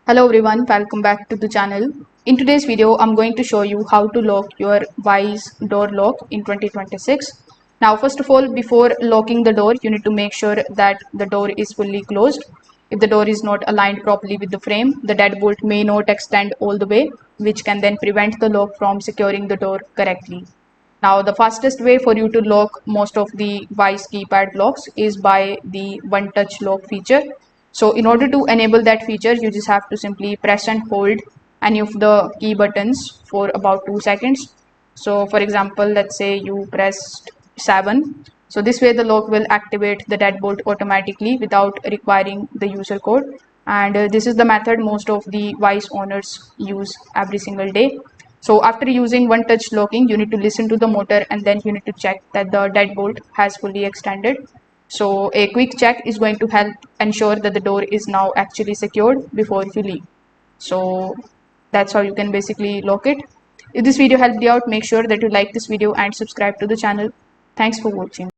Hello everyone, welcome back to the channel. In today's video, I'm going to show you how to lock your Veise door lock in 2026. Now, first of all, before locking the door, you need to make sure that the door is fully closed. If the door is not aligned properly with the frame, the deadbolt may not extend all the way, which can then prevent the lock from securing the door correctly. Now, the fastest way for you to lock most of the Veise keypad locks is by the one touch lock feature. So in order to enable that feature, you just have to simply press and hold any of the key buttons for about 2 seconds. So for example, let's say you pressed 7. So this way the lock will activate the deadbolt automatically without requiring the user code. And this is the method most of the Veise owners use every single day. So after using one touch locking, you need to listen to the motor and then you need to check that the deadbolt has fully extended. So a quick check is going to help ensure that the door is now actually secured before you leave. So that's how you can basically lock it. If this video helped you out, make sure that you like this video and subscribe to the channel. Thanks for watching.